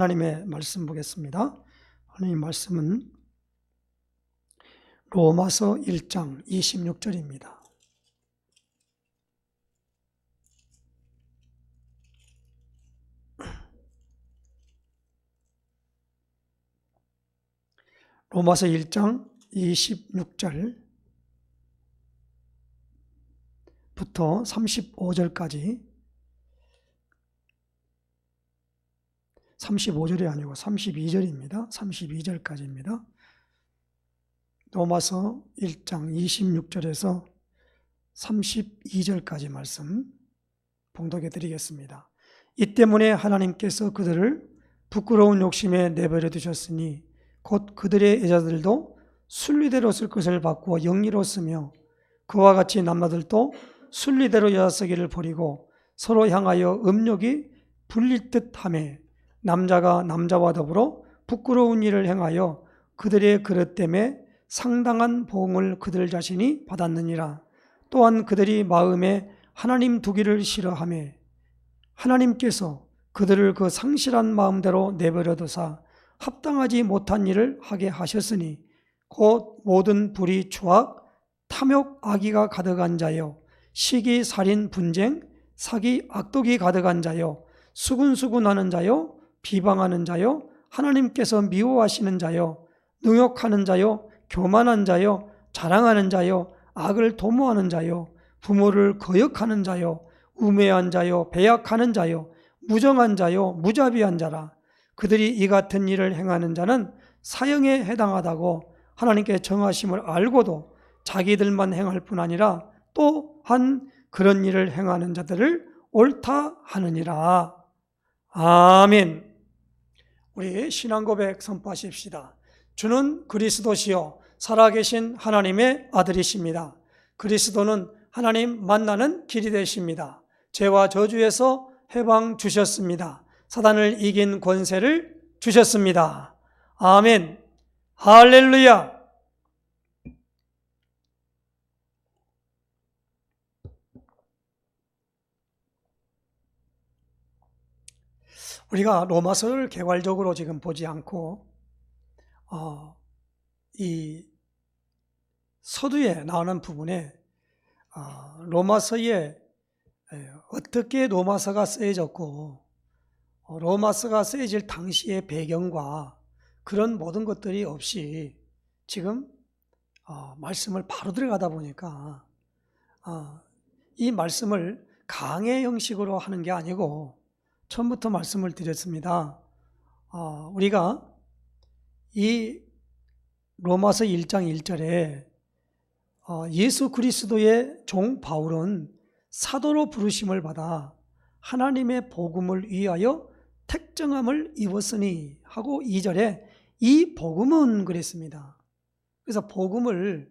하나님의 말씀 보겠습니다. 하나님의 말씀은 로마서 1장 26절입니다. 로마서 1장 26절부터 35절까지 35절이 아니고 32절입니다. 32절까지입니다. 로마서 1장 26절에서 32절까지 말씀 봉독해 드리겠습니다. 이 때문에 하나님께서 그들을 부끄러운 욕심에 내버려 두셨으니 곧 그들의 여자들도 순리대로 쓸 것을 바꾸어 영리로 쓰며 그와 같이 남자들도 순리대로 여자 쓰기를 버리고 서로 향하여 음욕이 불릴 듯하며 남자가 남자와 더불어 부끄러운 일을 행하여 그들의 그릇 때문에 상당한 보응을 그들 자신이 받았느니라. 또한 그들이 마음에 하나님 두기를 싫어하며 하나님께서 그들을 그 상실한 마음대로 내버려 두사 합당하지 못한 일을 하게 하셨으니 곧 모든 불의, 추악, 탐욕, 악의가 가득한 자여 시기, 살인, 분쟁, 사기, 악독이 가득한 자여 수군수군하는 자여 비방하는 자여 하나님께서 미워하시는 자여 능욕하는 자여 교만한 자여 자랑하는 자여 악을 도모하는 자여 부모를 거역하는 자여 우매한 자여 배약하는 자여 무정한 자여 무자비한 자라. 그들이 이 같은 일을 행하는 자는 사형에 해당하다고 하나님께 정하심을 알고도 자기들만 행할 뿐 아니라 또한 그런 일을 행하는 자들을 옳다 하느니라. 아멘. 우리 신앙 고백 선포하십시다. 주는 그리스도시요 살아계신 하나님의 아들이십니다. 그리스도는 하나님 만나는 길이 되십니다. 죄와 저주에서 해방 주셨습니다. 사단을 이긴 권세를 주셨습니다. 아멘. 할렐루야. 우리가 로마서를 개괄적으로 지금 보지 않고 이 서두에 나오는 부분에 로마서에 어떻게 로마서가 쓰여졌고 로마서가 쓰여질 당시의 배경과 그런 모든 것들이 없이 지금 말씀을 바로 들어가다 보니까 이 말씀을 강의 형식으로 하는 게 아니고 처음부터 말씀을 드렸습니다. 우리가 이 로마서 1장 1절에 예수 그리스도의 종 바울은 사도로 부르심을 받아 하나님의 복음을 위하여 택정함을 입었으니 하고 2절에 이 복음은 그랬습니다. 그래서 복음을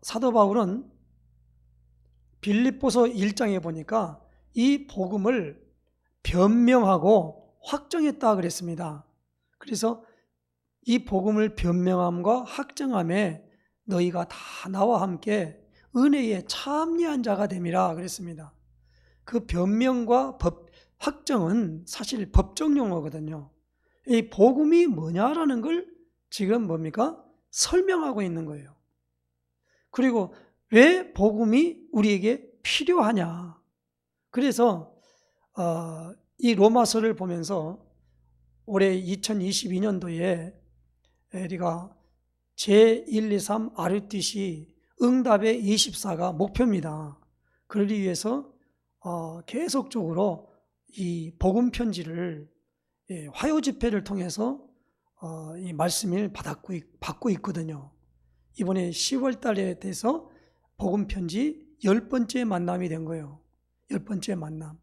사도 바울은 빌립보서 1장에 보니까 이 복음을 변명하고 확정했다 그랬습니다. 그래서 이 복음을 변명함과 확정함에 너희가 다 나와 함께 은혜에 참여한 자가 됨이라 그랬습니다. 그 변명과 확정은 사실 법적 용어거든요. 이 복음이 뭐냐라는 걸 지금 뭡니까? 설명하고 있는 거예요. 그리고 왜 복음이 우리에게 필요하냐? 그래서 이 로마서를 보면서 올해 2022년도에 우리가 제1, 2, 3 RUTC 응답의 24가 목표입니다. 그러기 위해서 계속적으로 이 복음 편지를 화요 집회를 통해서 이 말씀을 받고 있거든요. 이번에 10월 달에 돼서 복음 편지 10번째 만남이 된 거예요. 10번째 만남.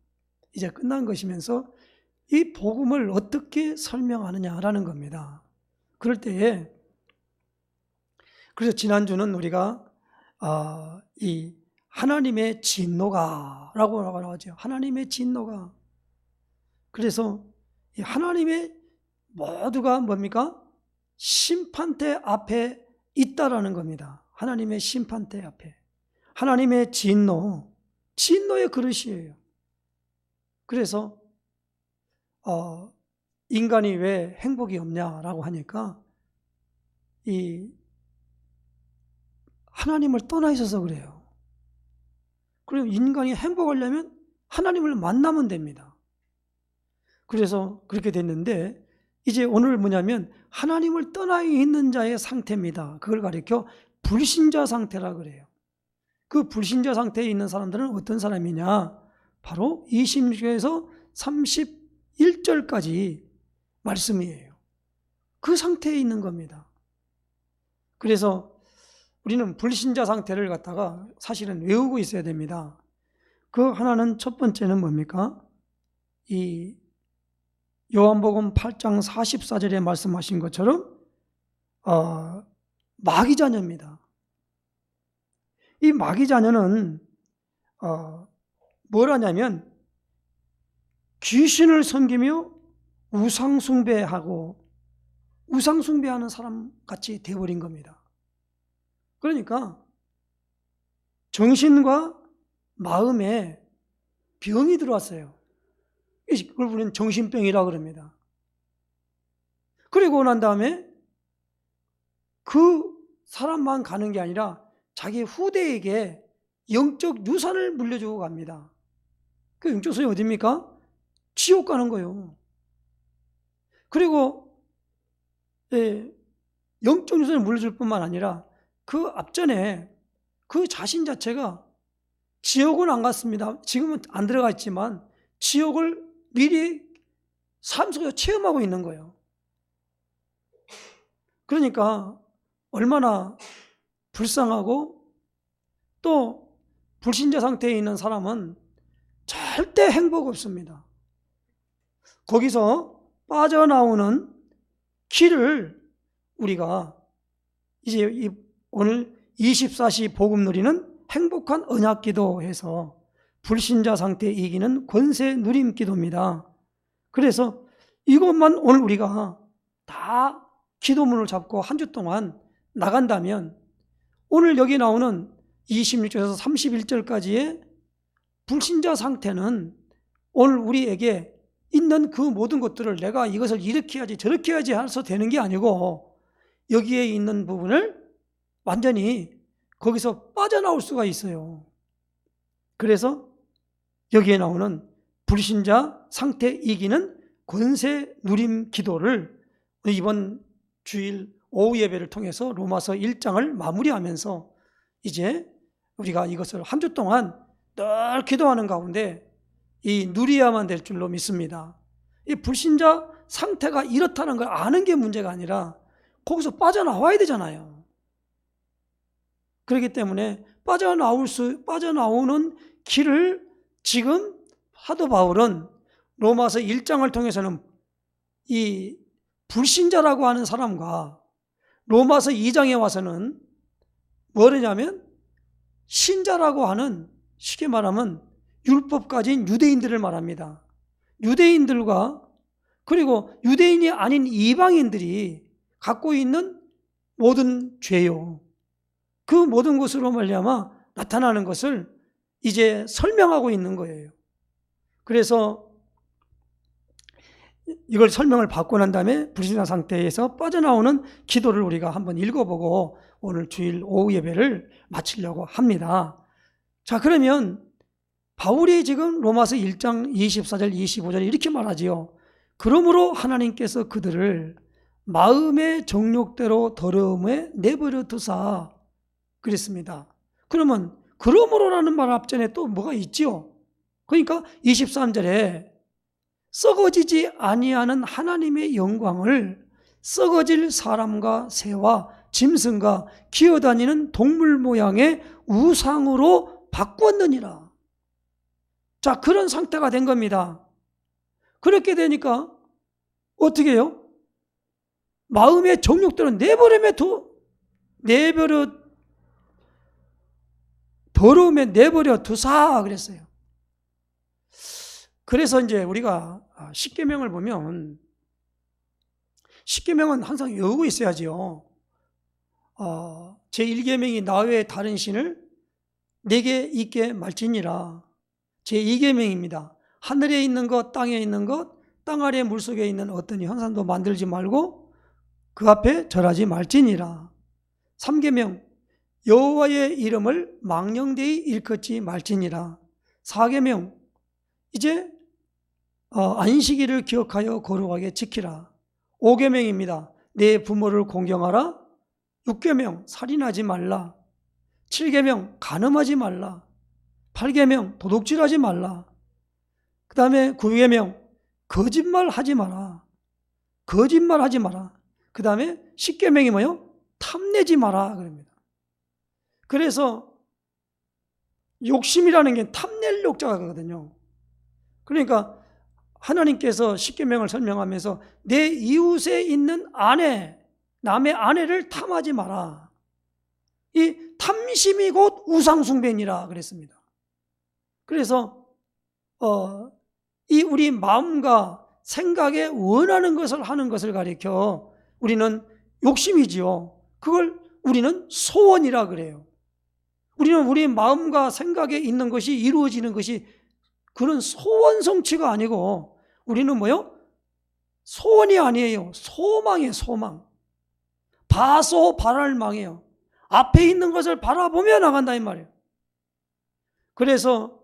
이제 끝난 것이면서 이 복음을 어떻게 설명하느냐라는 겁니다. 그럴 때에 그래서 지난주는 우리가 이 하나님의 진노가라고 하죠. 하나님의 진노가. 그래서 이 하나님의 모두가 뭡니까? 심판대 앞에 있다라는 겁니다. 하나님의 심판대 앞에. 하나님의 진노의 그릇이에요. 그래서 인간이 왜 행복이 없냐라고 하니까 이 하나님을 떠나 있어서 그래요. 그리고 인간이 행복하려면 하나님을 만나면 됩니다. 그래서 그렇게 됐는데 이제 오늘 뭐냐면 하나님을 떠나 있는 자의 상태입니다. 그걸 가리켜 불신자 상태라 그래요. 그 불신자 상태에 있는 사람들은 어떤 사람이냐? 바로 26절에서 31절까지 말씀이에요. 그 상태에 있는 겁니다. 그래서 우리는 불신자 상태를 갖다가 사실은 외우고 있어야 됩니다. 그 하나는 첫 번째는 뭡니까? 이 요한복음 8장 44절에 말씀하신 것처럼 마귀 자녀입니다. 이 마귀 자녀는 뭘 하냐면 귀신을 섬기며 우상숭배하고 우상숭배하는 사람 같이 되어버린 겁니다. 그러니까 정신과 마음에 병이 들어왔어요. 그걸 우리는 정신병이라고 그럽니다. 그리고 난 다음에 그 사람만 가는 게 아니라 자기 후대에게 영적 유산을 물려주고 갑니다. 그 영적 유산이 어디입니까? 지옥 가는 거예요. 그리고 영적 유산을 물려줄 뿐만 아니라 그 앞전에 그 자신 자체가 지옥은 안 갔습니다. 지금은 안 들어가 있지만 지옥을 미리 삶 속에서 체험하고 있는 거예요. 그러니까 얼마나 불쌍하고 또 불신자 상태에 있는 사람은 절대 행복 없습니다. 거기서 빠져나오는 길을 우리가 이제 오늘 24시 복음 누리는 행복한 언약 기도해서 불신자 상태에 이기는 권세 누림 기도입니다. 그래서 이것만 오늘 우리가 다 기도문을 잡고 한 주 동안 나간다면 오늘 여기 나오는 26절에서 31절까지의 불신자 상태는 오늘 우리에게 있는 그 모든 것들을 내가 이것을 이렇게 해야지 저렇게 해야지 해서 되는 게 아니고 여기에 있는 부분을 완전히 거기서 빠져나올 수가 있어요. 그래서 여기에 나오는 불신자 상태 이기는 권세 누림 기도를 이번 주일 오후 예배를 통해서 로마서 1장을 마무리하면서 이제 우리가 이것을 한 주 동안 늘 기도하는 가운데 이 누려야만 될 줄로 믿습니다. 이 불신자 상태가 이렇다는 걸 아는 게 문제가 아니라 거기서 빠져나와야 되잖아요. 그렇기 때문에 빠져나오는 길을 지금 사도 바울은 로마서 1장을 통해서는 이 불신자라고 하는 사람과 로마서 2장에 와서는 뭐냐면 신자라고 하는 쉽게 말하면 율법 가진 유대인들을 말합니다. 유대인들과 그리고 유대인이 아닌 이방인들이 갖고 있는 모든 죄요. 그 모든 것으로 말미암아 나타나는 것을 이제 설명하고 있는 거예요. 그래서 이걸 설명을 받고 난 다음에 불신자 상태에서 빠져나오는 기도를 우리가 한번 읽어보고 오늘 주일 오후 예배를 마치려고 합니다. 자, 그러면 바울이 지금 로마서 1장 24절 25절 이렇게 말하지요. 그러므로 하나님께서 그들을 마음의 정욕대로 더러움에 내버려 두사 그랬습니다. 그러면 그러므로라는 말 앞전에 또 뭐가 있지요? 그러니까 23절에 썩어지지 아니하는 하나님의 영광을 썩어질 사람과 새와 짐승과 기어다니는 동물 모양의 우상으로 바꾸었느니라. 자, 그런 상태가 된 겁니다. 그렇게 되니까 어떻게 해요? 마음의 정욕들은 더러움에 내버려 두사 그랬어요. 그래서 이제 우리가 십계명을 보면 십계명은 항상 외우고 있어야지요. 제1계명이 나 외에 다른 신을 내게 있게 말지니라. 제2계명입니다. 하늘에 있는 것, 땅에 있는 것, 땅 아래 물속에 있는 어떤 형상도 만들지 말고 그 앞에 절하지 말지니라. 3계명 여호와의 이름을 망령되이 일컫지 말지니라. 4계명 이제 안식일을 기억하여 거룩하게 지키라. 5계명입니다. 내 부모를 공경하라. 6계명 살인하지 말라. 7계명 간음하지 말라. 8계명 도둑질하지 말라. 그 다음에 9계명 거짓말하지 마라. 거짓말하지 마라. 그 다음에 10계명이 뭐요? 탐내지 마라 그럽니다. 그래서 욕심이라는 게 탐낼 욕자거든요. 그러니까 하나님께서 10계명을 설명하면서 내 이웃에 있는 아내, 남의 아내를 탐하지 마라. 이 탐심이 곧 우상숭배니라 그랬습니다. 그래서 이 우리 마음과 생각에 원하는 것을 하는 것을 가리켜 우리는 욕심이지요. 그걸 우리는 소원이라 그래요. 우리는 우리 마음과 생각에 있는 것이 이루어지는 것이 그런 소원 성취가 아니고 우리는 뭐요? 소원이 아니에요. 소망이에요. 소망. 바소 발할망이에요. 앞에 있는 것을 바라보며 나간다 이 말이에요. 그래서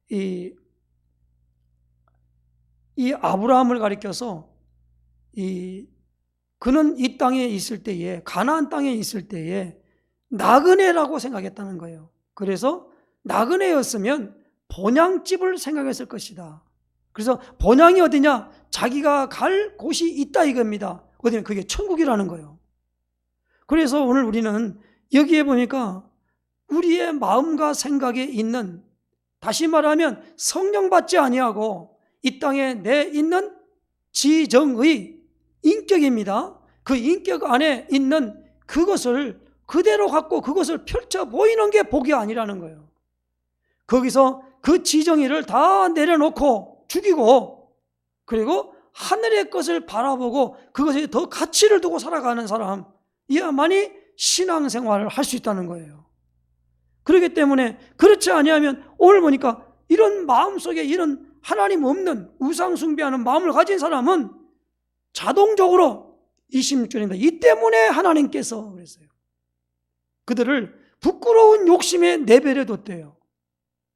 이 아브라함을 가리켜서 그는 이 땅에 있을 때에 가나안 땅에 있을 때에 나그네라고 생각했다는 거예요. 그래서 나그네였으면 본향집을 생각했을 것이다. 그래서 본향이 어디냐? 자기가 갈 곳이 있다 이겁니다. 어디냐? 그게 천국이라는 거예요. 그래서 오늘 우리는 여기에 보니까 우리의 마음과 생각에 있는, 다시 말하면 성령 받지 아니하고 이 땅에 내 있는 지정의 인격입니다. 그 인격 안에 있는 그것을 그대로 갖고 그것을 펼쳐 보이는 게 복이 아니라는 거예요. 거기서 그 지정의를 다 내려놓고 죽이고 그리고 하늘의 것을 바라보고 그것에 더 가치를 두고 살아가는 사람, 이야만이 신앙생활을 할 수 있다는 거예요. 그렇기 때문에 그렇지 아니하면 오늘 보니까 이런 마음속에 이런 하나님 없는 우상 숭배하는 마음을 가진 사람은 자동적으로 26절입니다. 이 때문에 하나님께서 그랬어요. 그들을 부끄러운 욕심에 내버려 뒀대요.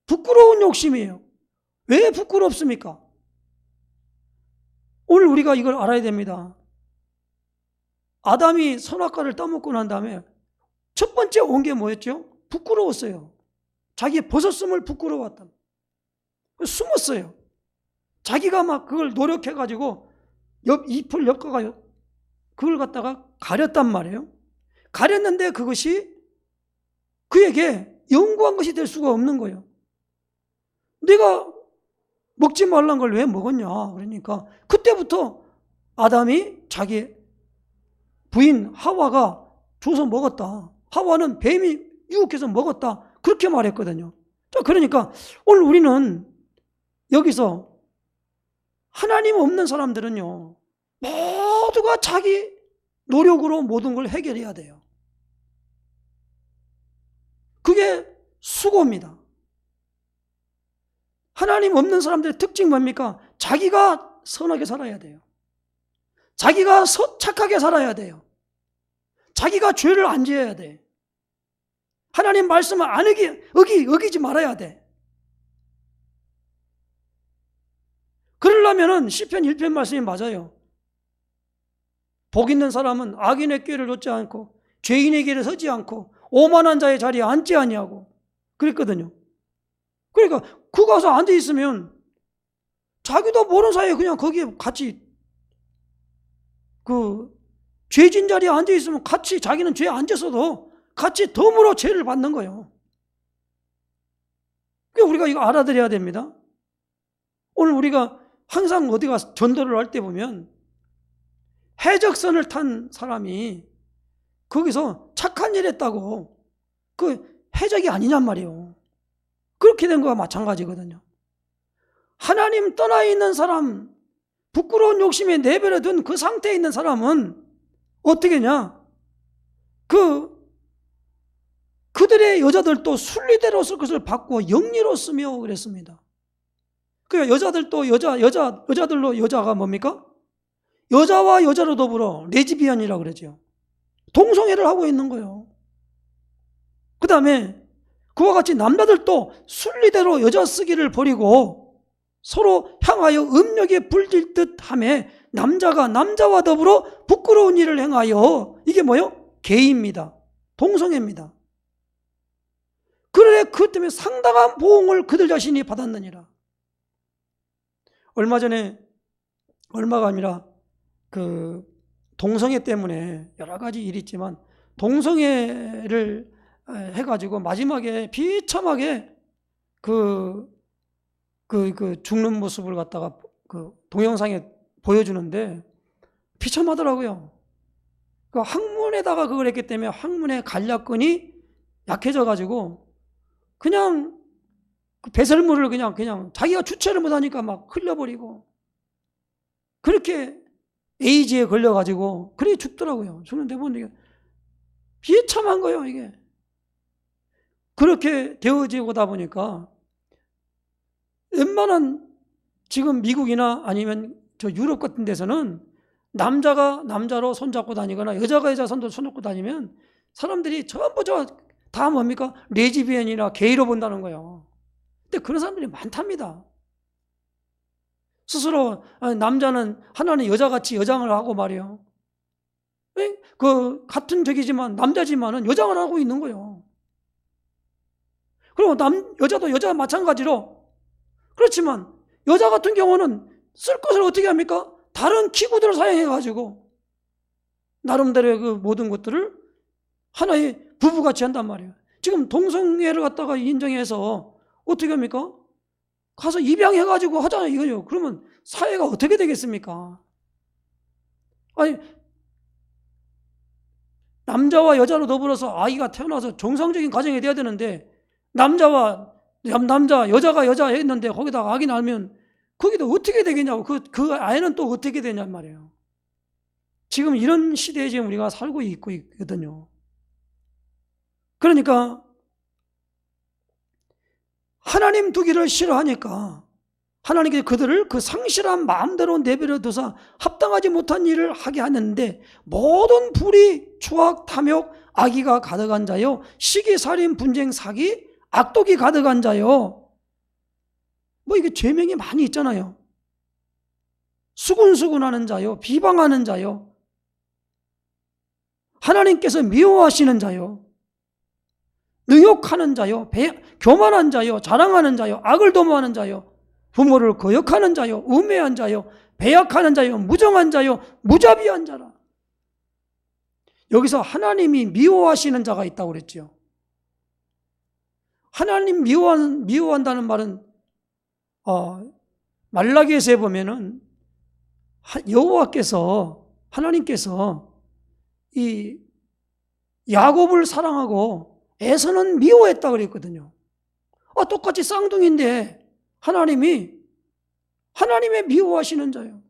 부끄러운 욕심이에요. 왜 부끄럽습니까? 오늘 우리가 이걸 알아야 됩니다. 아담이 선악과를 따먹고 난 다음에 첫 번째 온 게 뭐였죠? 부끄러웠어요. 자기 벗었음을 부끄러웠다. 숨었어요. 자기가 막 그걸 노력해가지고 잎을 엮어가 그걸 갖다가 가렸단 말이에요. 가렸는데 그것이 그에게 영구한 것이 될 수가 없는 거예요. 내가 먹지 말란 걸 왜 먹었냐? 그러니까 그때부터 아담이 자기 부인 하와가 줘서 먹었다. 하와는 뱀이 유혹해서 먹었다. 그렇게 말했거든요. 자, 그러니까 오늘 우리는 여기서 하나님 없는 사람들은요, 모두가 자기 노력으로 모든 걸 해결해야 돼요. 그게 수고입니다. 하나님 없는 사람들의 특징 뭡니까? 자기가 선하게 살아야 돼요. 자기가 착하게 살아야 돼요. 자기가 죄를 안 지어야 돼. 하나님 말씀을 안 어기지 말아야 돼. 그러려면은 시편 1편 말씀이 맞아요. 복 있는 사람은 악인의 꾀를 좇지 않고 죄인의 길에 서지 않고 오만한 자의 자리에 앉지 아니하고 그랬거든요. 그러니까 그 가서 앉아 있으면 자기도 모르는 사이에 그냥 거기에 같이 그 죄진 자리에 앉아 있으면 같이 자기는 죄에 앉아서도 같이 덤으로 죄를 받는 거예요. 그러니까 우리가 이거 알아들어야 됩니다. 오늘 우리가 항상 어디 가서 전도를 할 때 보면 해적선을 탄 사람이 거기서 착한 일 했다고 그 해적이 아니냔 말이에요. 그렇게 된 거와 마찬가지거든요. 하나님 떠나 있는 사람, 부끄러운 욕심에 내버려 둔 그 상태에 있는 사람은 어떻게 하냐? 그들의 여자들도 순리대로 쓸 것을 받고 영리로 쓰며 그랬습니다. 그러니까 여자들도 여자들로 여자가 뭡니까? 여자와 여자로 더불어 레즈비언이라고 그러죠. 동성애를 하고 있는 거예요. 그 다음에 그와 같이 남자들도 순리대로 여자 쓰기를 버리고 서로 향하여 음욕에 불질 듯하며 남자가 남자와 더불어 부끄러운 일을 행하여, 이게 뭐요? 게이입니다. 동성애입니다. 그러래 그것 때문에 상당한 보응을 그들 자신이 받았느니라. 얼마가 아니라 그 동성애 때문에 여러 가지 일이 있지만 동성애를 해가지고 마지막에 비참하게 죽는 모습을 갖다가 그 동영상에 보여주는데 비참하더라고요. 그 학문에다가 그걸 했기 때문에 학문의 간략근이 약해져가지고 그냥 그 배설물을 그냥 자기가 주체를 못하니까 막 흘려버리고 그렇게 에이즈에 걸려가지고 그렇게 죽더라고요. 죽는데 보니까 비참한 거예요, 이게. 그렇게 되어지고다 보니까 웬만한 지금 미국이나 아니면 저 유럽 같은 데서는 남자가 남자로 손잡고 다니거나 여자가 여자 손잡고 다니면 사람들이 전부 다 뭡니까? 레즈비언이나 게이로 본다는 거예요. 근데 그런 사람들이 많답니다. 스스로 남자는 하나는 여자같이 여장을 하고 말이에요. 그 같은 적이지만 남자지만은 여장을 하고 있는 거예요. 그리고 여자도 여자와 마찬가지로 그렇지만 여자 같은 경우는 쓸 것을 어떻게 합니까? 다른 기구들을 사용해가지고 나름대로의 그 모든 것들을 하나의 부부같이 한단 말이에요. 지금 동성애를 갖다가 인정해서 어떻게 합니까? 가서 입양해가지고 하잖아요, 이거요. 그러면 사회가 어떻게 되겠습니까? 아니, 남자와 여자로 더불어서 아이가 태어나서 정상적인 가정이 돼야 되는데 남자, 여자가 여자 했는데 거기다가 아기 낳으면 거기도 어떻게 되겠냐고. 그 아이는 또 어떻게 되냔 말이에요. 지금 이런 시대에 지금 우리가 살고 있고 있거든요. 그러니까 하나님 두기를 싫어하니까 하나님께서 그들을 그 상실한 마음대로 내버려 둬서 합당하지 못한 일을 하게 하는데 모든 불의, 추악, 탐욕, 악의가 가득한 자요, 시기, 살인, 분쟁, 사기, 악독이 가득한 자요. 뭐 이게 죄명이 많이 있잖아요. 수군수군하는 자요, 비방하는 자요, 하나님께서 미워하시는 자요, 능욕하는 자요, 교만한 자요, 자랑하는 자요, 악을 도모하는 자요, 부모를 거역하는 자요, 우매한 자요, 배약하는 자요, 무정한 자요, 무자비한 자라. 여기서 하나님이 미워하시는 자가 있다고 그랬죠. 하나님 미워한다는 말은 말라기에서 보면은 여호와께서, 하나님께서 이 야곱을 사랑하고 에서는 미워했다 그랬거든요. 똑같이 쌍둥이인데 하나님의 미워하시는 자예요.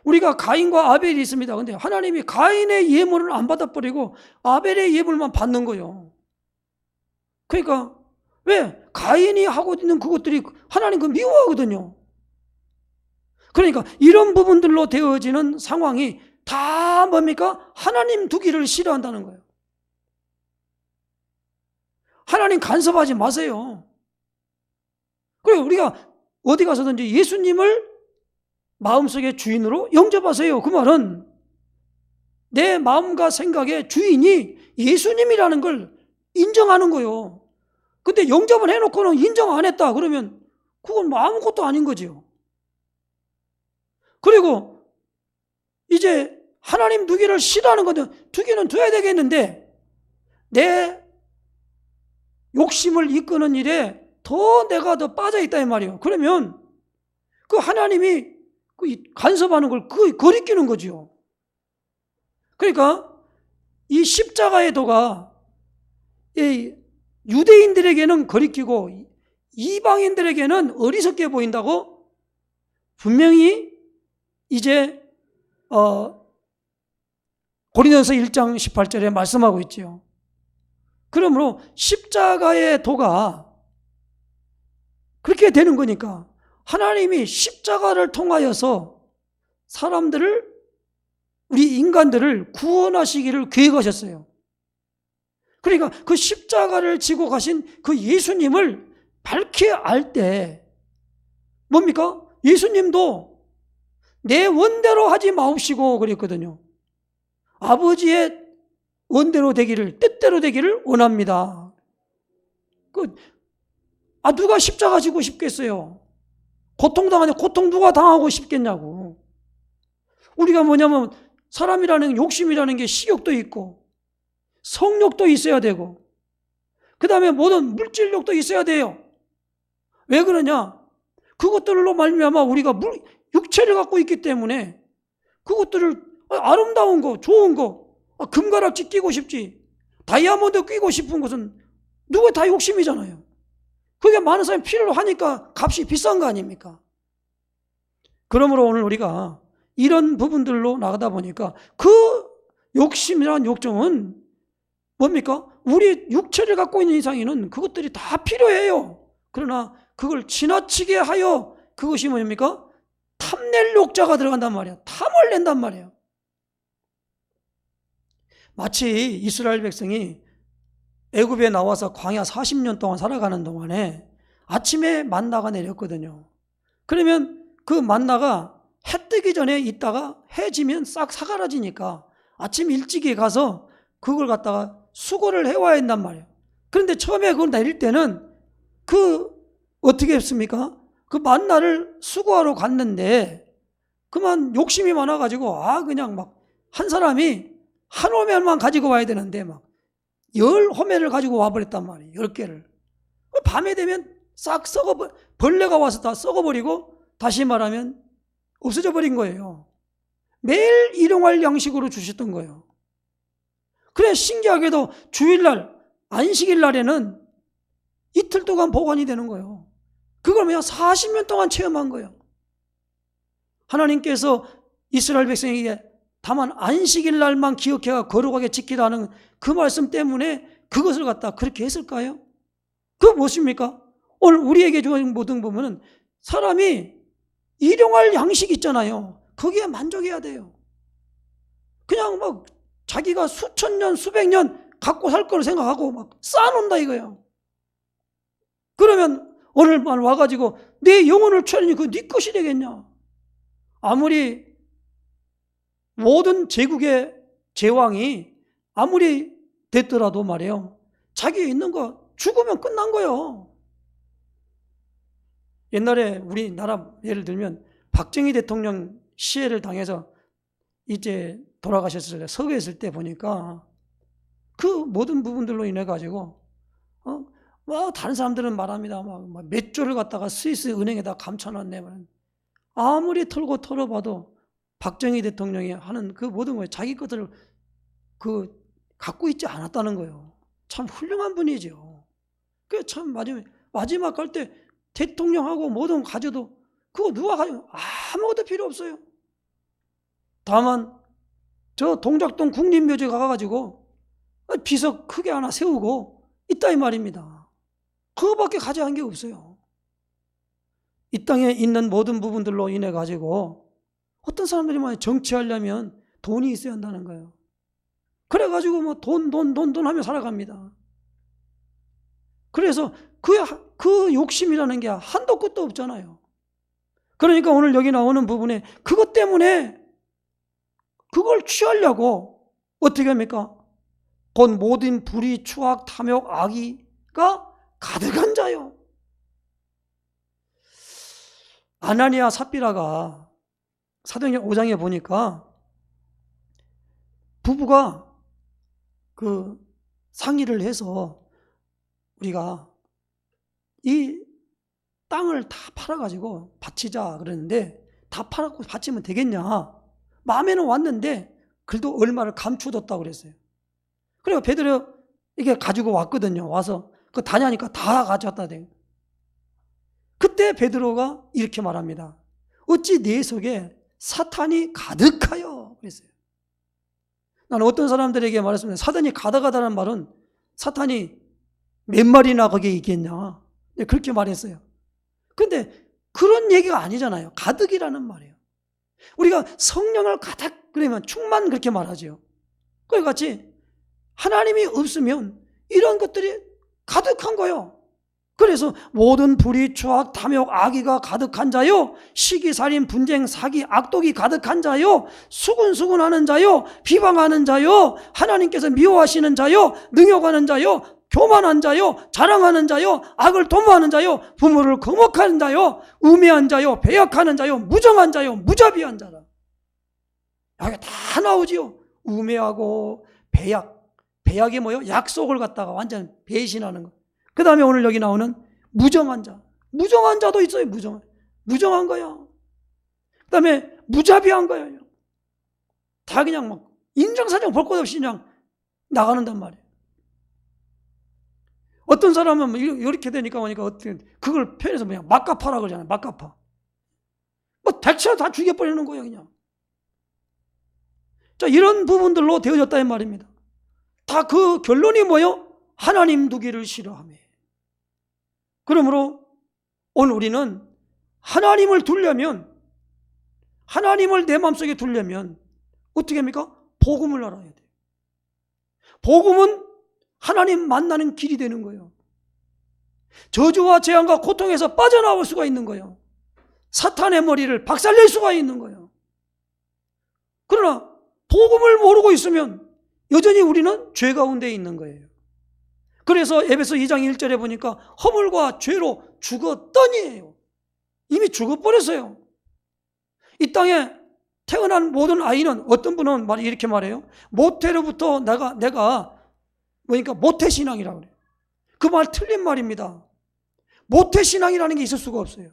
우리가 가인과 아벨이 있습니다. 근데 하나님이 가인의 예물을 안 받아버리고 아벨의 예물만 받는 거예요. 그러니까 왜? 가인이 하고 있는 그것들이 하나님 그 미워하거든요. 그러니까 이런 부분들로 되어지는 상황이 다 뭡니까? 하나님 두기를 싫어한다는 거예요. 하나님 간섭하지 마세요. 그리고 우리가 어디 가서든지 예수님을 마음속의 주인으로 영접하세요. 그 말은 내 마음과 생각의 주인이 예수님이라는 걸 인정하는 거예요. 근데 영접을 해놓고는 인정 안 했다 그러면 그건 뭐 아무것도 아닌 거지요. 그리고 이제 하나님 두기를 싫어하는 건데 두기는 둬야 되겠는데 내 욕심을 이끄는 일에 내가 더 빠져 있다 이 말이에요. 그러면 그 하나님이 간섭하는 걸 거리끼는 거지요. 그러니까 이 십자가의 도가 유대인들에게는 거리끼고 이방인들에게는 어리석게 보인다고 분명히 이제 고린도서 1장 18절에 말씀하고 있지요. 그러므로 십자가의 도가 그렇게 되는 거니까 하나님이 십자가를 통하여서 사람들을, 우리 인간들을 구원하시기를 계획하셨어요. 그러니까 그 십자가를 지고 가신 그 예수님을 밝히 알 때 뭡니까? 예수님도 내 원대로 하지 마옵시고 그랬거든요. 아버지의 원대로 되기를, 뜻대로 되기를 원합니다. 누가 십자가 지고 싶겠어요? 고통당하는데 고통 누가 당하고 싶겠냐고. 우리가 뭐냐면 사람이라는, 욕심이라는 게 식욕도 있고 성욕도 있어야 되고 그 다음에 모든 물질욕도 있어야 돼요. 왜 그러냐? 그것들로 말미암아 우리가 육체를 갖고 있기 때문에 그것들을, 아름다운 거, 좋은 거, 금가락지 끼고 싶지, 다이아몬드 끼고 싶은 것은 누구 다 욕심이잖아요. 그게 많은 사람이 필요로 하니까 값이 비싼 거 아닙니까? 그러므로 오늘 우리가 이런 부분들로 나가다 보니까 그 욕심이란 욕정은 뭡니까? 우리 육체를 갖고 있는 이상에는 그것들이 다 필요해요. 그러나 그걸 지나치게 하여 그것이 뭡니까? 탐낼 욕자가 들어간단 말이에요. 탐을 낸단 말이에요. 마치 이스라엘 백성이 애굽에 나와서 광야 40년 동안 살아가는 동안에 아침에 만나가 내렸거든요. 그러면 그 만나가 해 뜨기 전에 있다가 해 지면 싹 사그라지니까 아침 일찍이 가서 그걸 갖다가 수거를 해와야 한단 말이에요. 그런데 처음에 그걸 내릴 때는 어떻게 했습니까? 그 만나를 수거하러 갔는데 그만 욕심이 많아가지고 그냥 막 한 사람이 한 호멜만 가지고 와야 되는데 막 10호멜을 가지고 와버렸단 말이에요. 10개를. 밤에 되면 싹 벌레가 와서 다 썩어버리고 다시 말하면 없어져 버린 거예요. 매일 일용할 양식으로 주셨던 거예요. 그래 신기하게도 주일날, 안식일 날에는 이틀 동안 보관이 되는 거예요. 그걸 그냥 40년 동안 체험한 거예요. 하나님께서 이스라엘 백성에게 다만 안식일 날만 기억해가 거룩하게 지키라 하는 그 말씀 때문에 그것을 갖다 그렇게 했을까요? 그거 무엇입니까? 오늘 우리에게 주어진 모든 보면은 사람이 일용할 양식 있잖아요. 거기에 만족해야 돼요. 그냥 막 자기가 수천 년, 수백 년 갖고 살 거를 생각하고 막 쌓아놓는다 이거예요. 그러면 오늘만 와가지고 내 영혼을 취하니 그거 네 것이 되겠냐? 아무리 모든 제국의 제왕이 아무리 됐더라도 말이에요. 자기에 있는 거 죽으면 끝난 거예요. 옛날에 우리나라 예를 들면 박정희 대통령 시해를 당해서 이제 돌아가셨을 때, 서거에 있을 때 보니까 그 모든 부분들로 인해 가지고 다른 사람들은 말합니다. 막 몇 조를 갖다가 스위스 은행에다 감춰놨네. 아무리 털어봐도 박정희 대통령이 하는 그 모든 걸 자기 것들을 갖고 있지 않았다는 거예요. 참 훌륭한 분이죠. 그 참 마지막 갈 때 대통령하고 모든 거 가져도 그거 누가 가져? 아무것도 필요 없어요. 다만 저 동작동 국립묘지 가가지고 비석 크게 하나 세우고 있다 이 말입니다. 그거밖에 가져간 게 없어요. 이 땅에 있는 모든 부분들로 인해 가지고 어떤 사람들이 정치하려면 돈이 있어야 한다는 거예요. 그래가지고 돈 하며 살아갑니다. 그래서 그 욕심이라는 게 한도 끝도 없잖아요. 그러니까 오늘 여기 나오는 부분에 그것 때문에 그걸 취하려고 어떻게 합니까? 곧 모든 불의, 추악, 탐욕, 악의가 가득한 자요. 아나니아 삽비라가 사도행전 5장에 보니까 부부가 그 상의를 해서 우리가 이 땅을 다 팔아가지고 바치자 그러는데 다 팔아고 바치면 되겠냐? 마음에는 왔는데 그래도 얼마를 감춰뒀다고 그랬어요. 그래서 베드로 이게 가지고 왔거든요. 와서 그 다냐니까 다 가져왔다 돼. 그때 베드로가 이렇게 말합니다. 어찌 내 속에 사탄이 가득하여 그랬어요. 나는 어떤 사람들에게 말했습니다. 사탄이 가득하다는 말은 사탄이 몇 마리나 거기에 있겠냐 그렇게 말했어요. 근데 그런 얘기가 아니잖아요. 가득이라는 말이에요. 우리가 성령을 가득 그러면 충만 그렇게 말하죠. 그와 같이 하나님이 없으면 이런 것들이 가득한 거예요. 그래서 모든 불의, 추악, 탐욕, 악의가 가득한 자요, 시기, 살인, 분쟁, 사기, 악독이 가득한 자요, 수군수군하는 자요, 비방하는 자요, 하나님께서 미워하시는 자요, 능욕하는 자요, 교만한 자요, 자랑하는 자요, 악을 도모하는 자요, 부모를 거목하는 자요, 우매한 자요, 배역하는 자요, 무정한 자요, 무자비한 자라. 여기 다 나오지요. 우매하고 배역이 뭐요? 약속을 갖다가 완전 배신하는 거. 그 다음에 오늘 여기 나오는 무정한 자. 무정한 자도 있어요. 무정한 거야. 그 다음에 무자비한 거예요. 다 그냥 막 인정사정 볼 것 없이 그냥 나가는단 말이에요. 어떤 사람은 이렇게 되니까 어떻게 그걸 표현해서 그냥 막가파라 그러잖아요. 막가파. 뭐 대체로 다 죽여버리는 거예요. 그냥. 자, 이런 부분들로 되어졌다 이 말입니다. 다 그 결론이 뭐예요? 하나님 두기를 싫어하며. 그러므로 오늘 우리는 하나님을 두려면, 하나님을 내 마음속에 두려면 어떻게 합니까? 복음을 알아야 돼요. 복음은 하나님 만나는 길이 되는 거예요. 저주와 재앙과 고통에서 빠져나올 수가 있는 거예요. 사탄의 머리를 박살낼 수가 있는 거예요. 그러나 복음을 모르고 있으면 여전히 우리는 죄 가운데 있는 거예요. 그래서 에베소 2장 1절에 보니까 허물과 죄로 죽었더니예요. 이미 죽어버렸어요. 이 땅에 태어난 모든 아이는 어떤 분은 이렇게 말해요. 모태로부터 내가 뭐니까 모태신앙이라고 그래요. 그 말 틀린 말입니다. 모태신앙이라는 게 있을 수가 없어요.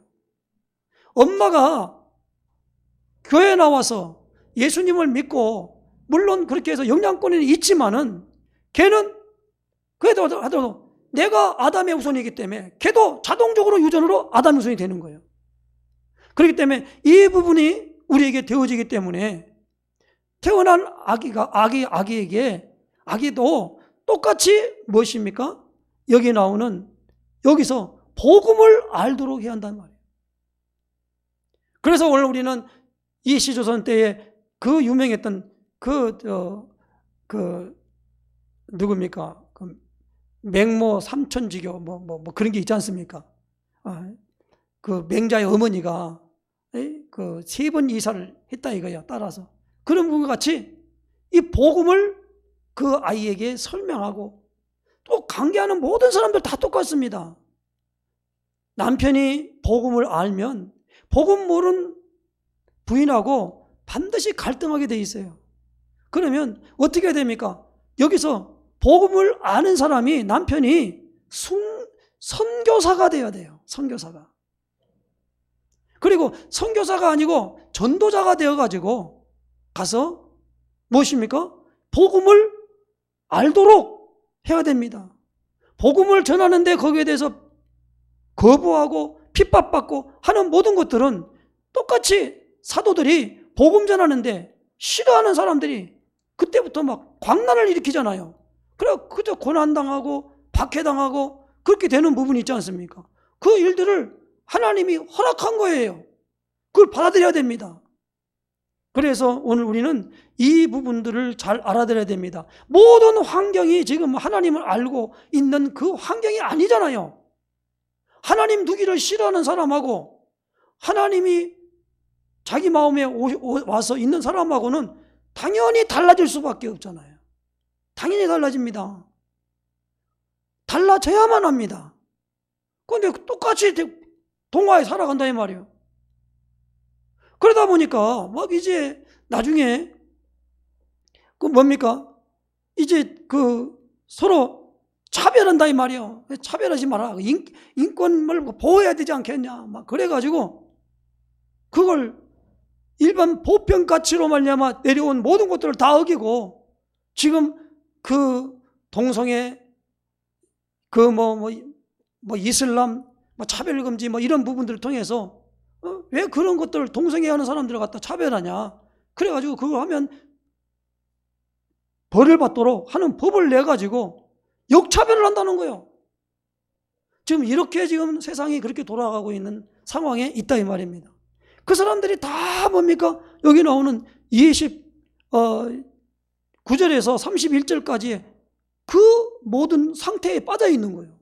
엄마가 교회에 나와서 예수님을 믿고 물론 그렇게 해서 영향권은 있지만은 걔는 그래도 하더라도 내가 아담의 후손이기 때문에 걔도 자동적으로 유전으로 아담의 후손이 되는 거예요. 그렇기 때문에 이 부분이 우리에게 되어지기 때문에 태어난 아기도 똑같이 무엇입니까? 여기 나오는 여기서 복음을 알도록 해야 한다는 말이에요. 그래서 오늘 우리는 이 시조선 때에 그 유명했던 누굽니까? 맹모 삼천지교 뭐 그런 게 있지 않습니까? 그 맹자의 어머니가 그 3번 이사를 했다 이거야. 따라서 그런 분과 같이 이 복음을 그 아이에게 설명하고 또 관계하는 모든 사람들 다 똑같습니다. 남편이 복음을 알면 복음 모르는 부인하고 반드시 갈등하게 돼 있어요. 그러면 어떻게 해야 됩니까? 여기서 복음을 아는 사람이 남편이 선교사가 돼야 돼요. 선교사가. 그리고 선교사가 아니고 전도자가 되어가지고 가서 무엇입니까? 복음을 알도록 해야 됩니다. 복음을 전하는데 거기에 대해서 거부하고 핍박받고 하는 모든 것들은 똑같이 사도들이 복음 전하는데 싫어하는 사람들이 그때부터 막 광란을 일으키잖아요. 그래 그저 고난당하고 박해당하고 그렇게 되는 부분이 있지 않습니까? 그 일들을 하나님이 허락한 거예요. 그걸 받아들여야 됩니다. 그래서 오늘 우리는 이 부분들을 잘 알아들어야 됩니다. 모든 환경이 지금 하나님을 알고 있는 그 환경이 아니잖아요. 하나님 두기를 싫어하는 사람하고 하나님이 자기 마음에 와서 있는 사람하고는 당연히 달라질 수밖에 없잖아요. 당연히 달라집니다. 달라져야만 합니다. 그런데 똑같이 동화에 살아간다 이 말이에요. 그러다 보니까 막 이제 나중에 그 뭡니까? 이제 그 서로 차별한다 이 말이에요. 차별하지 마라. 인권을 보호해야 되지 않겠냐. 막 그래가지고 그걸 일반 보편 가치로 말미암아 내려온 모든 것들을 다 어기고 지금 그 동성애 그 이슬람 차별금지 이런 부분들을 통해서 왜 그런 것들을 동성애 하는 사람들을 갖다 차별하냐. 그래가지고 그거 하면 벌을 받도록 하는 법을 내가지고 역차별을 한다는 거예요. 지금 이렇게 지금 세상이 그렇게 돌아가고 있는 상황에 있다 이 말입니다. 그 사람들이 다 뭡니까? 여기 나오는 29절에서 31절까지 그 모든 상태에 빠져 있는 거예요.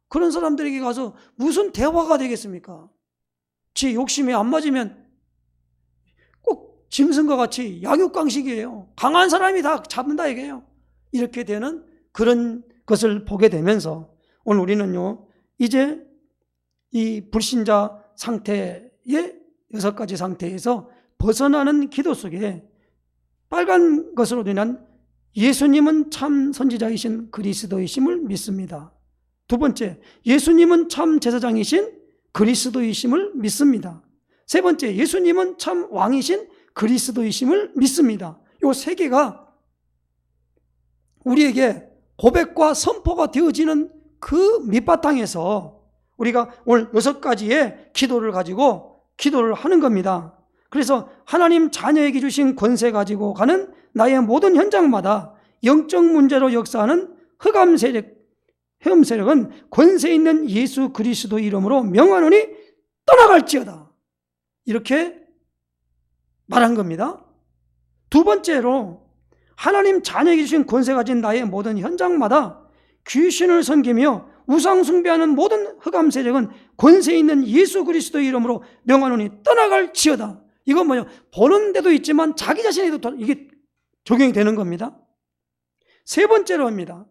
그런 사람들에게 가서 무슨 대화가 되겠습니까? 지 욕심이 안 맞으면 꼭 짐승과 같이 양육강식이에요. 강한 사람이 다 잡는다 이게요. 이렇게 되는 그런 것을 보게 되면서 오늘 우리는요, 이제 이 불신자 상태의 6가지 상태에서 벗어나는 기도 속에 빨간 것으로 인한 예수님은 참 선지자이신 그리스도이심을 믿습니다. 두 번째, 예수님은 참 제사장이신 그리스도이심을 믿습니다. 세 번째, 예수님은 참 왕이신 그리스도이심을 믿습니다. 이 세 개가 우리에게 고백과 선포가 되어지는 그 밑바탕에서 우리가 오늘 6가지의 기도를 가지고 기도를 하는 겁니다. 그래서 하나님 자녀에게 주신 권세 가지고 가는 나의 모든 현장마다 영적 문제로 역사하는 흑암 세력은 권세 있는 예수 그리스도 이름으로 명하노니 떠나갈지어다. 이렇게 말한 겁니다. 두 번째로 하나님 자녀에게 주신 권세 가진 나의 모든 현장마다 귀신을 섬기며 우상 숭배하는 모든 흑암 세력은 권세 있는 예수 그리스도 이름으로 명하노니 떠나갈지어다. 이건 뭐냐? 보는 데도 있지만 자기 자신에도 이게 적용이 되는 겁니다. 세 번째로 합니다.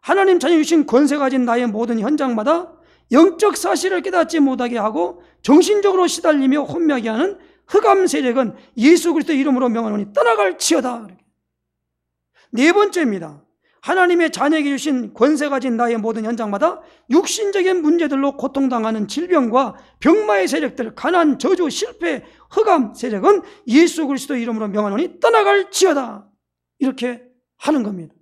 하나님 자녀 주신 권세 가진 나의 모든 현장마다 영적 사실을 깨닫지 못하게 하고 정신적으로 시달리며 혼미하게 하는 흑암 세력은 예수 그리스도 이름으로 명하노니 떠나갈지어다. 네 번째입니다. 하나님의 자녀에게 주신 권세 가진 나의 모든 현장마다 육신적인 문제들로 고통당하는 질병과 병마의 세력들, 가난, 저주, 실패, 흑암 세력은 예수 그리스도 이름으로 명하노니 떠나갈지어다. 이렇게 하는 겁니다.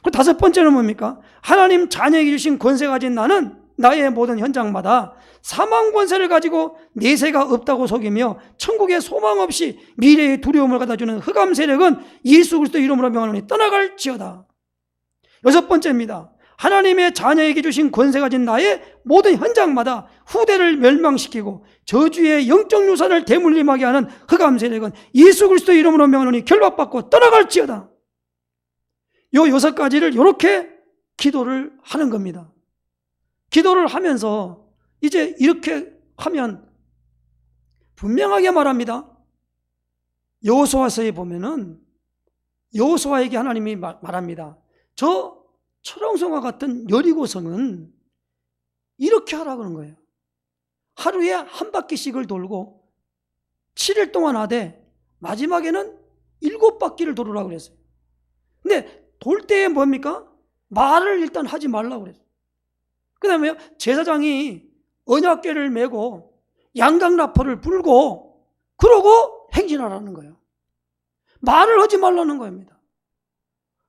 그 다섯 번째는 뭡니까? 하나님 자녀에게 주신 권세 가진 나는 나의 모든 현장마다 사망 권세를 가지고 내세가 없다고 속이며 천국에 소망 없이 미래의 두려움을 갖다주는 흑암 세력은 예수 그리스도 이름으로 명하노니 떠나갈지어다. 여섯 번째입니다. 하나님의 자녀에게 주신 권세 가진 나의 모든 현장마다 후대를 멸망시키고 저주의 영적 유산을 대물림하게 하는 흑암 세력은 예수 그리스도 이름으로 명하노니 결박받고 떠나갈지어다. 요 6가지를 이렇게 기도를 하는 겁니다. 기도를 하면서 이제 이렇게 하면 분명하게 말합니다. 여호수아서에 보면은 여호수아에게 하나님이 말합니다. 저 철옹성과 같은 여리고성은 이렇게 하라고 하는 거예요. 하루에 한 바퀴씩을 돌고 7일 동안 하되 마지막에는 7바퀴를 돌으라고 그랬어요. 근데 돌 때에 뭡니까? 말을 일단 하지 말라고 그랬어요. 그 다음에 제사장이 언약궤를 메고 양강나팔을 불고 그러고 행진하라는 거예요. 말을 하지 말라는 겁니다.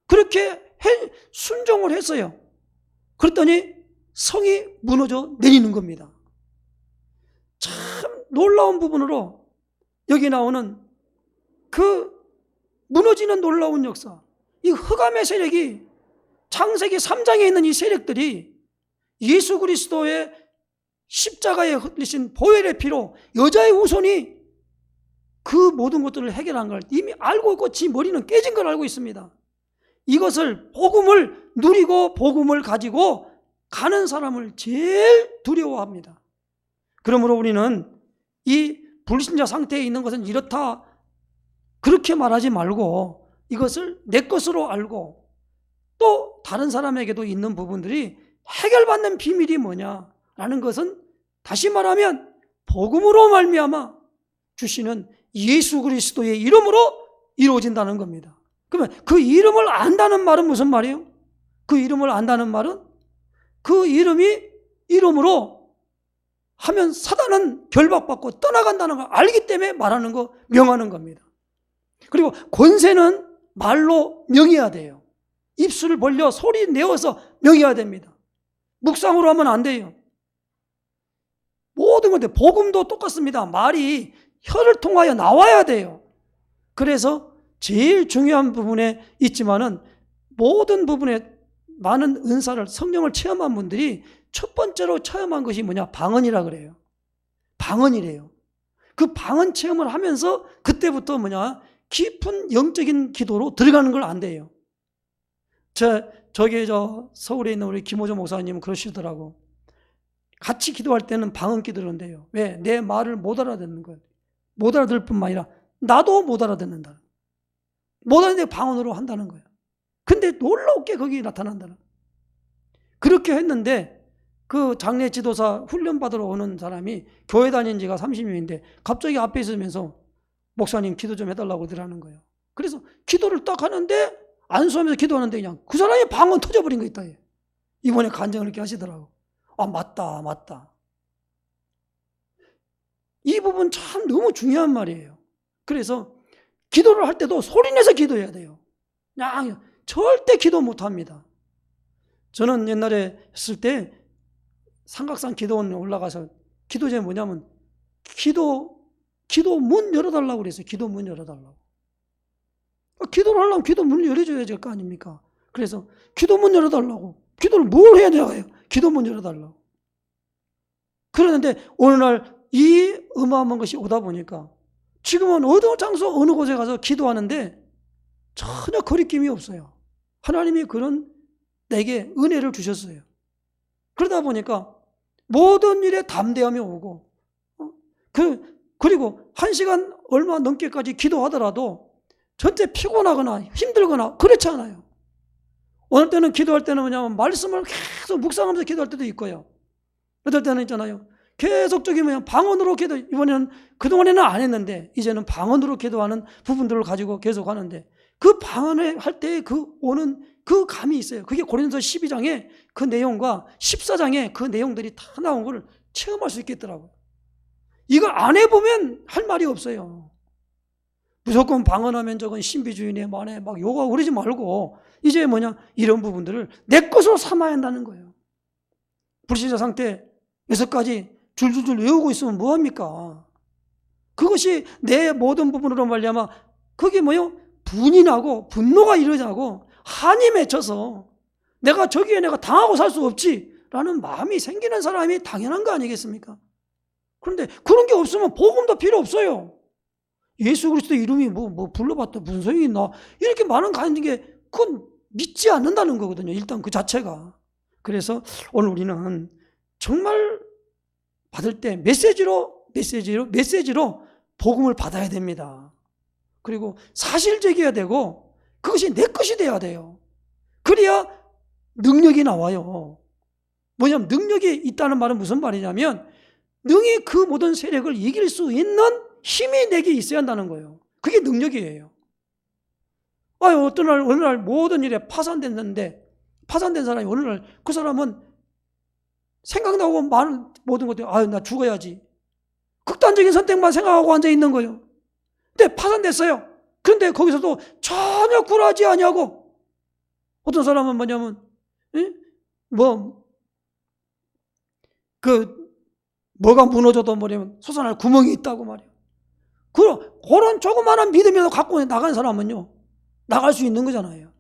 그렇게 순종을 했어요. 그랬더니 성이 무너져 내리는 겁니다. 참 놀라운 부분으로 여기 나오는 그 무너지는 놀라운 역사, 이 흑암의 세력이 창세기 3장에 있는 이 세력들이 예수 그리스도의 십자가에 흘리신 보혈의 피로 여자의 후손이 그 모든 것들을 해결한 걸 이미 알고 있고 지 머리는 깨진 걸 알고 있습니다. 이것을 복음을 누리고 복음을 가지고 가는 사람을 제일 두려워합니다. 그러므로 우리는 이 불신자 상태에 있는 것은 이렇다 그렇게 말하지 말고 이것을 내 것으로 알고 또 다른 사람에게도 있는 부분들이 해결받는 비밀이 뭐냐라는 것은 다시 말하면 복음으로 말미암아 주시는 예수 그리스도의 이름으로 이루어진다는 겁니다. 그러면 그 이름을 안다는 말은 무슨 말이에요? 그 이름을 안다는 말은 그 이름으로 하면 사단은 결박받고 떠나간다는 걸 알기 때문에 말하는 거, 명하는 겁니다. 그리고 권세는 말로 명해야 돼요. 입술을 벌려 소리 내어서 명해야 됩니다. 묵상으로 하면 안 돼요. 모든 건데 복음도 똑같습니다. 말이 혀를 통하여 나와야 돼요. 그래서 제일 중요한 부분에 있지만은 모든 부분에 많은 은사를 성령을 체험한 분들이 첫 번째로 체험한 것이 뭐냐? 방언이라 그래요. 방언이래요. 그 방언 체험을 하면서 그때부터 뭐냐? 깊은 영적인 기도로 들어가는 걸 안대요. 저기 서울에 있는 우리 김호조 목사님은 그러시더라고. 같이 기도할 때는 방언 기도를 한대요. 왜? 내 말을 못 알아듣는 거예요. 못 알아들 뿐만 아니라 나도 못 알아듣는다. 못 알아듣는데 방언으로 한다는 거예요. 근데 놀랍게 거기 나타난다는 거예요. 그렇게 했는데 그 장례 지도사 훈련 받으러 오는 사람이 교회 다닌 지가 30년인데 갑자기 앞에 있으면서 목사님 기도 좀 해달라고 그러는 거예요. 그래서 기도를 딱 하는데 안수하면서 기도하는데 그냥 그 사람이 방언 터져버린 거 있다. 이번에 간증을 이렇게 하시더라고. 아, 맞다. 이 부분 참 너무 중요한 말이에요. 그래서 기도를 할 때도 소리내서 기도해야 돼요. 그냥 절대 기도 못합니다. 저는 옛날에 했을 때 삼각산 기도원에 올라가서 기도 제목이 뭐냐면 기도 문 열어달라고 그랬어요. 기도 문 열어달라고. 기도를 하려면 기도 문을 열어줘야 될 거 아닙니까? 그래서 기도 문 열어달라고. 기도를 뭘 해야 돼요? 기도 문 열어달라고. 그러는데 어느 날 이 어마어마한 것이 오다 보니까 지금은 어느 장소 어느 곳에 가서 기도하는데 전혀 거리낌이 없어요. 하나님이 그런 내게 은혜를 주셨어요. 그러다 보니까 모든 일에 담대함이 오고 그리고 1시간 얼마 넘게까지 기도하더라도 전체 피곤하거나 힘들거나 그렇지 않아요. 어느 때는 기도할 때는 뭐냐면 말씀을 계속 묵상하면서 기도할 때도 있고요. 어떨 때는 있잖아요. 계속적인 방언으로 기도, 이번에는 그동안에는 안 했는데 이제는 방언으로 기도하는 부분들을 가지고 계속 하는데 그 방언을 할 때 오는 그 감이 있어요. 그게 고린도서 12장에 그 내용과 14장에 그 내용들이 다 나온 걸 체험할 수 있겠더라고요. 이거 안 해보면 할 말이 없어요. 무조건 방언하면 저건 신비주의네 만에 막 요가 그러지 말고 이제 뭐냐 이런 부분들을 내 것으로 삼아야 한다는 거예요. 불신자 상태 6가지 줄줄줄 외우고 있으면 뭐합니까? 그것이 내 모든 부분으로 말미암아 그게 뭐요? 분이 나고 분노가 일어나고 한이 맺혀서 내가 저기에 내가 당하고 살 수 없지라는 마음이 생기는 사람이 당연한 거 아니겠습니까? 그런데 그런 게 없으면 복음도 필요 없어요. 예수 그리스도 이름이 뭐 불러봤다 무슨 소용이 있나? 이렇게 많은 가는 게 그건 믿지 않는다는 거거든요. 일단 그 자체가. 그래서 오늘 우리는 정말 받을 때 메시지로 복음을 받아야 됩니다. 그리고 사실적이어야 되고 그것이 내 것이 돼야 돼요. 그래야 능력이 나와요. 뭐냐면 능력이 있다는 말은 무슨 말이냐면 능히 그 모든 세력을 이길 수 있는 힘이 내게 있어야 한다는 거예요. 그게 능력이에요. 어떤 날 어느 날 모든 일에 파산됐는데 파산된 사람이 어느 날 그 사람은 생각나고 많은 모든 것들이 나 죽어야지. 극단적인 선택만 생각하고 앉아 있는 거예요. 근데 파산됐어요. 그런데 거기서도 전혀 굴하지 아니하고 어떤 사람은 뭐냐면 뭐가 무너져도 뭐냐면 솟아날 구멍이 있다고 말이에요. 그런 조그마한 믿음이라도 갖고 나간 사람은요 나갈 수 있는 거잖아요.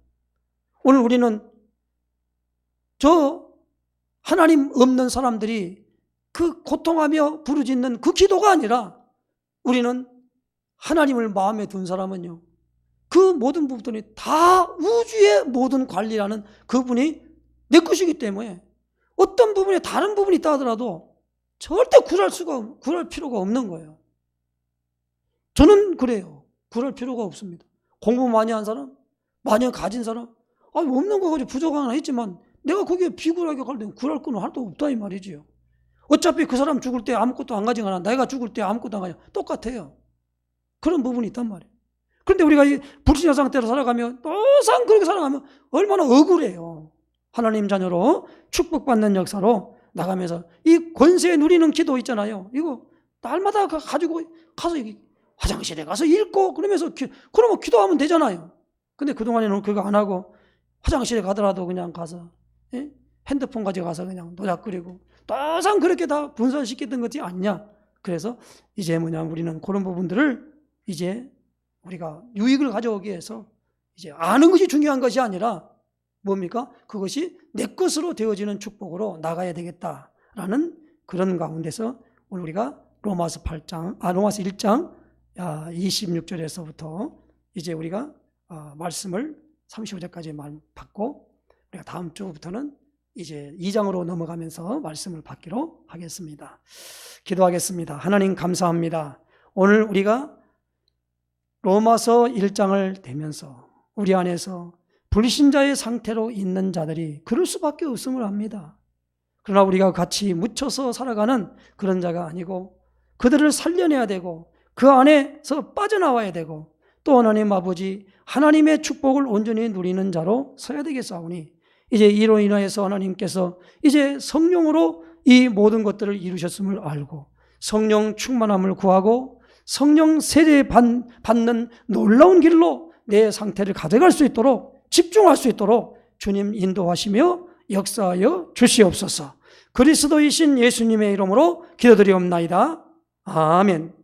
오늘 우리는 저 하나님 없는 사람들이 그 고통하며 부르짖는 그 기도가 아니라 우리는 하나님을 마음에 둔 사람은요 그 모든 부분들이 다 우주의 모든 관리라는 그분이 내 것이기 때문에 어떤 부분에 다른 부분이 있다 하더라도 절대 굴할 필요가 없는 거예요. 저는 그래요. 굴할 필요가 없습니다. 공부 많이 한 사람, 많이 가진 사람, 없는 거 가지고 부족하나 했지만 내가 거기에 비굴하게 갈 때는 굴할 건 하나도 없다 이 말이지요. 어차피 그 사람 죽을 때 아무것도 안 가지거나 내가 죽을 때 아무것도 안 가지거나 똑같아요. 그런 부분이 있단 말이에요. 그런데 우리가 이 불신자 상태로 살아가면 항상 그렇게 살아가면 얼마나 억울해요. 하나님 자녀로 축복받는 역사로 나가면서 이 권세 누리는 기도 있잖아요. 이거 날마다 가지고 가서 화장실에 가서 읽고 그러면서 그러면 기도하면 되잖아요. 근데 그동안에는 그거 안 하고 화장실에 가더라도 그냥 가서 핸드폰 가지고 가서 그냥 노작거리고 또 항상 그렇게 다 분산시켰던 것이 아니냐. 그래서 이제 우리는 그런 부분들을 이제 우리가 유익을 가져오기 위해서 이제 아는 것이 중요한 것이 아니라 뭡니까? 그것이 내 것으로 되어지는 축복으로 나가야 되겠다라는 그런 가운데서 오늘 우리가 로마서 1장 26절에서부터 이제 우리가 말씀을 35절까지 받고 우리가 다음 주부터는 이제 2장으로 넘어가면서 말씀을 받기로 하겠습니다. 기도하겠습니다. 하나님 감사합니다. 오늘 우리가 로마서 1장을 대면서 우리 안에서 불신자의 상태로 있는 자들이 그럴 수밖에 없음을 압니다. 그러나 우리가 같이 묻혀서 살아가는 그런 자가 아니고 그들을 살려내야 되고 그 안에서 빠져나와야 되고 또 하나님 아버지 하나님의 축복을 온전히 누리는 자로 서야 되겠사오니 이제 이로 인하여서 하나님께서 이제 성령으로 이 모든 것들을 이루셨음을 알고 성령 충만함을 구하고 성령 세례 받는 놀라운 길로 내 상태를 가져갈 수 있도록 집중할 수 있도록 주님 인도하시며 역사하여 주시옵소서. 그리스도이신 예수님의 이름으로 기도드리옵나이다. 아멘.